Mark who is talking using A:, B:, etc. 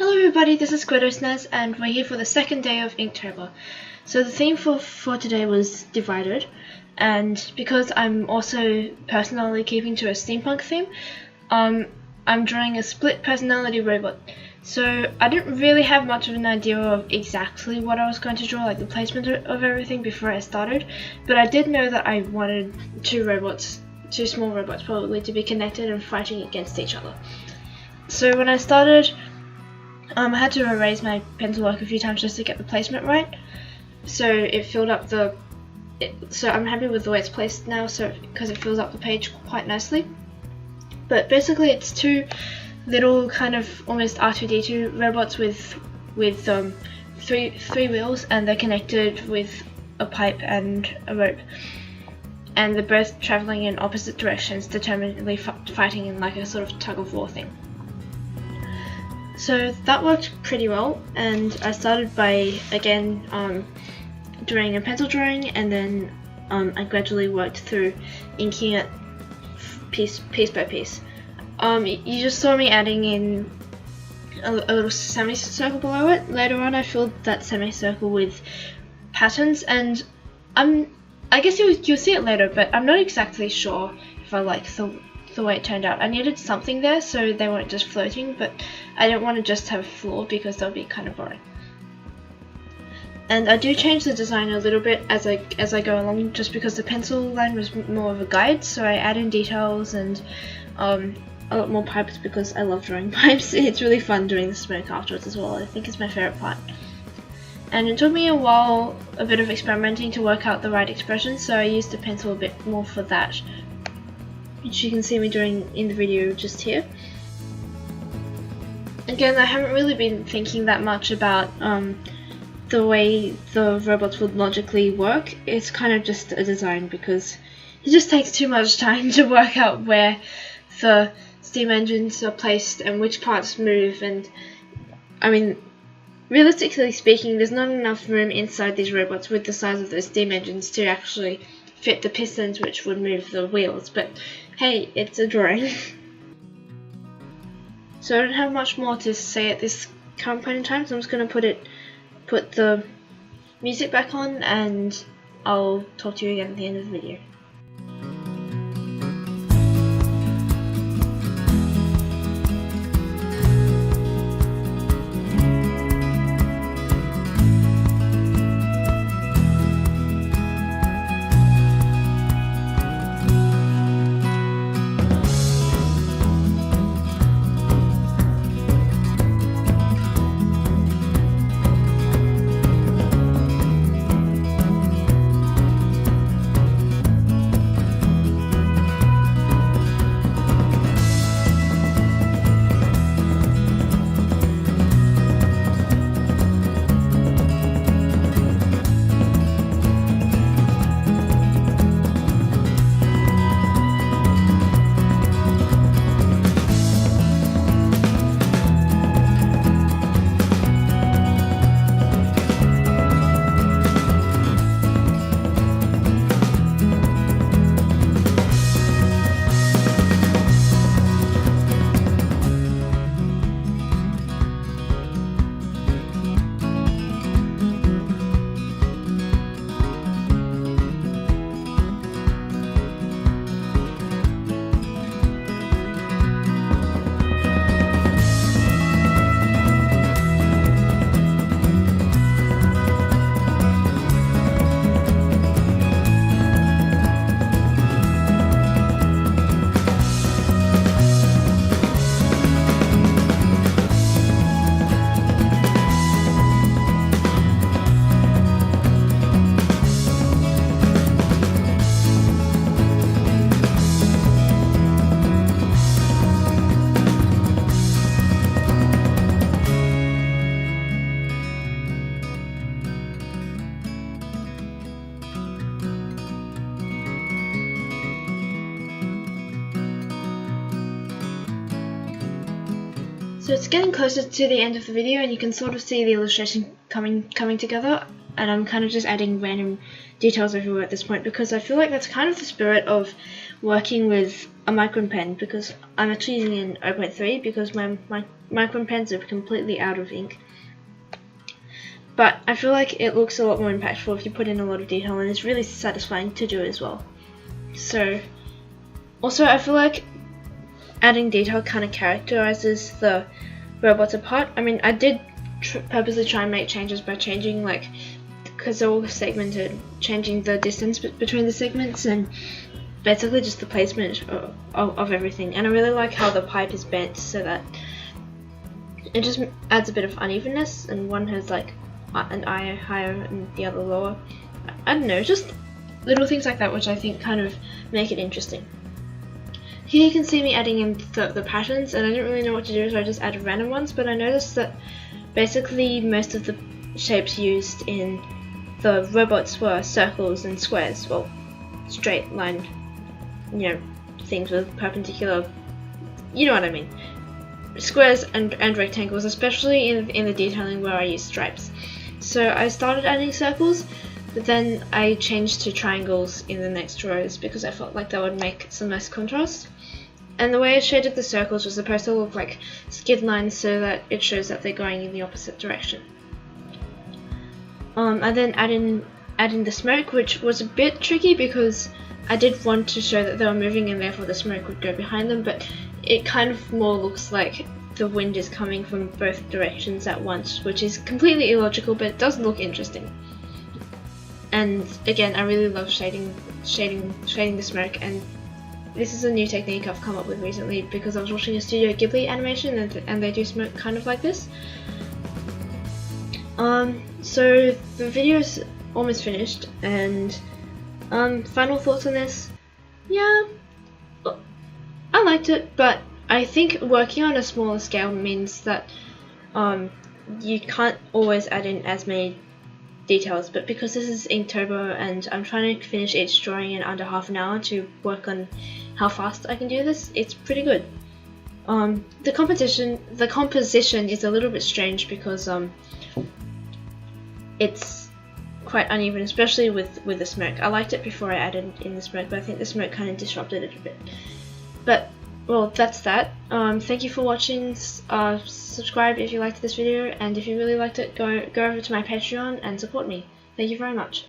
A: Hello everybody, this is Squidosnaz and we're here for the second day of Inktober. So the theme for today was divided, and because I'm also personally keeping to a steampunk theme, I'm drawing a split personality robot. So I didn't really have much of an idea of exactly what I was going to draw, like the placement of everything before I started, but I did know that I wanted two small robots probably, to be connected and fighting against each other. So when I started, I had to erase my pencil work a few times just to get the placement right. So it filled up so I'm happy with the way it's placed now, because it fills up the page quite nicely. But basically it's two little kind of almost R2-D2 robots with three wheels, and they're connected with a pipe and a rope. And they're both traveling in opposite directions, determinedly fighting in like a sort of tug-of-war thing. So that worked pretty well, and I started by again doing a pencil drawing, and then I gradually worked through inking it piece by piece. You just saw me adding in a little semicircle below it. Later on I filled that semicircle with patterns, and I guess you'll see it later, but I'm not exactly sure if I like the way it turned out. I needed something there so they weren't just floating, but I didn't want to just have a floor because that would be kind of boring. And I do change the design a little bit as I go along, just because the pencil line was more of a guide, so I add in details and a lot more pipes because I love drawing pipes. It's really fun doing the smoke afterwards as well. I think it's my favourite part. And it took me a bit of experimenting to work out the right expression, so I used the pencil a bit more for that, which you can see me doing in the video just here. Again, I haven't really been thinking that much about the way the robots would logically work. It's kind of just a design, because it just takes too much time to work out where the steam engines are placed and which parts move, and I mean, realistically speaking, there's not enough room inside these robots with the size of those steam engines to actually fit the pistons which would move the wheels, but hey, it's a drawing. So I don't have much more to say at this current point in time, so I'm just going to put the music back on, and I'll talk to you again at the end of the video. So it's getting closer to the end of the video, and you can sort of see the illustration coming together, and I'm kind of just adding random details everywhere at this point, because I feel like that's kind of the spirit of working with a micron pen, because I'm actually using an 0.3 because my micron pens are completely out of ink. But I feel like it looks a lot more impactful if you put in a lot of detail, and it's really satisfying to do as well. So, also I feel like adding detail kind of characterizes the robots apart. I mean, I did purposely try and make changes by changing, like, because they're all segmented, changing the distance between the segments and basically just the placement of everything. And I really like how the pipe is bent so that it just adds a bit of unevenness, and one has like an eye higher and the other lower. I don't know, just little things like that which I think kind of make it interesting. Here you can see me adding in the patterns, and I didn't really know what to do, so I just added random ones, but I noticed that basically most of the shapes used in the robots were circles and squares, well, straight line, you know, things with perpendicular, you know what I mean, squares and rectangles, especially in the detailing where I use stripes. So I started adding circles, but then I changed to triangles in the next rows because I felt like that would make some nice contrast. And the way I shaded the circles was supposed to look like skid lines so that it shows that they're going in the opposite direction. I then add in the smoke, which was a bit tricky because I did want to show that they were moving and therefore the smoke would go behind them, but it kind of more looks like the wind is coming from both directions at once, which is completely illogical, but it does look interesting. And again, I really love shading the smoke, and this is a new technique I've come up with recently because I was watching a Studio Ghibli animation and they do smoke kind of like this. So the video's almost finished, and final thoughts on this? Yeah, I liked it, but I think working on a smaller scale means that you can't always add in as many details, but because this is Inktober and I'm trying to finish each drawing in under half an hour to work on how fast I can do this, it's pretty good. The composition is a little bit strange because it's quite uneven, especially with the smoke. I liked it before I added in the smoke, but I think the smoke kind of disrupted it a bit. But well, that's that. Thank you for watching. Subscribe if you liked this video, and if you really liked it, go over to my Patreon and support me. Thank you very much.